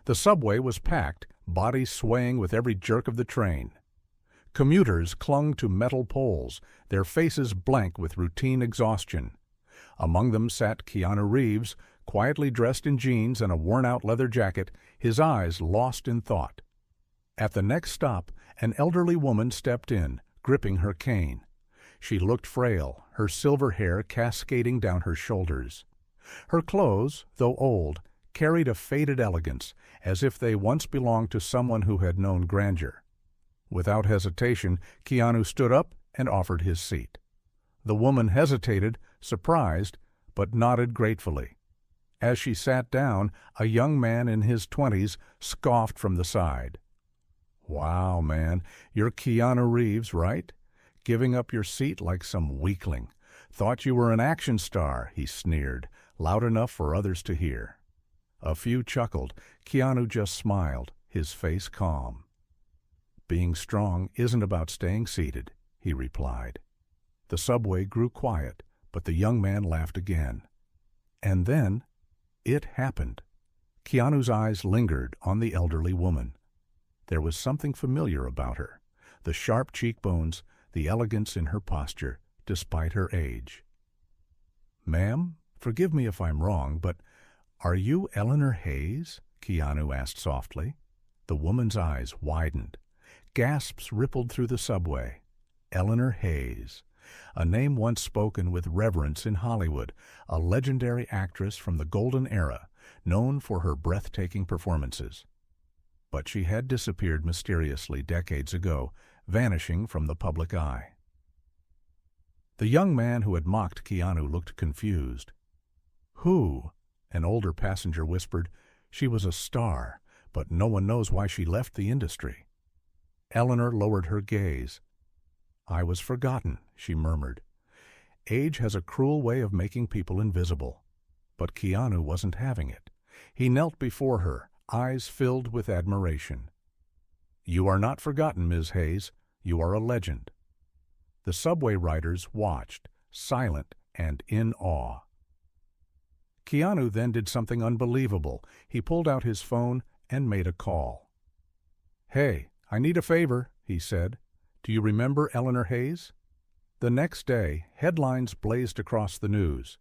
The subway was packed, bodies swaying with every jerk of the train. Commuters clung to metal poles, their faces blank with routine exhaustion. Among them sat Keanu Reeves, quietly dressed in jeans and a worn-out leather jacket, his eyes lost in thought. At the next stop, an elderly woman stepped in, gripping her cane. She looked frail, her silver hair cascading down her shoulders. Her clothes, though old, carried a faded elegance, as if they once belonged to someone who had known grandeur. Without hesitation, Keanu stood up and offered his seat. The woman hesitated, surprised, but nodded gratefully. As she sat down, a young man in his 20s scoffed from the side. "Wow, man, you're Keanu Reeves, right? Giving up your seat like some weakling. Thought you were an action star," he sneered, loud enough for others to hear. A few chuckled. Keanu just smiled, his face calm. "Being strong isn't about staying seated," he replied. The subway grew quiet, but the young man laughed again. And then, it happened. Keanu's eyes lingered on the elderly woman. There was something familiar about her, the sharp cheekbones, the elegance in her posture, despite her age. "Ma'am, forgive me if I'm wrong, but are you Eleanor Hayes?" Keanu asked softly. The woman's eyes widened. Gasps rippled through the subway. Eleanor Hayes, a name once spoken with reverence in Hollywood, a legendary actress from the golden era, known for her breathtaking performances. But she had disappeared mysteriously decades ago, vanishing from the public eye. The young man who had mocked Keanu looked confused. "Who?" An older passenger whispered. "She was a star, but no one knows why she left the industry." Eleanor lowered her gaze. "I was forgotten," she murmured. "Age has a cruel way of making people invisible." But Keanu wasn't having it. He knelt before her, eyes filled with admiration. "You are not forgotten, Ms. Hayes. You are a legend." The subway riders watched, silent and in awe. Keanu then did something unbelievable. He pulled out his phone and made a call. "Hey, I need a favor," he said. "Do you remember Eleanor Hayes?" The next day, headlines blazed across the news.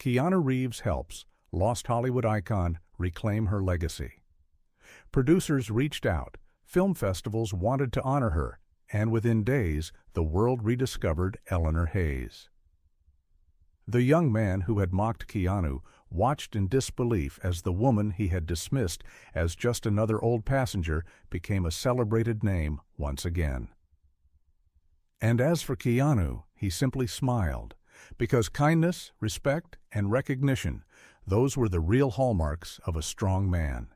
"Keanu Reeves helps lost Hollywood icon reclaim her legacy." Producers reached out, film festivals wanted to honor her, and within days, the world rediscovered Eleanor Hayes. The young man who had mocked Keanu watched in disbelief as the woman he had dismissed as just another old passenger became a celebrated name once again. And as for Keanu, he simply smiled, because kindness, respect, and recognition, those were the real hallmarks of a strong man.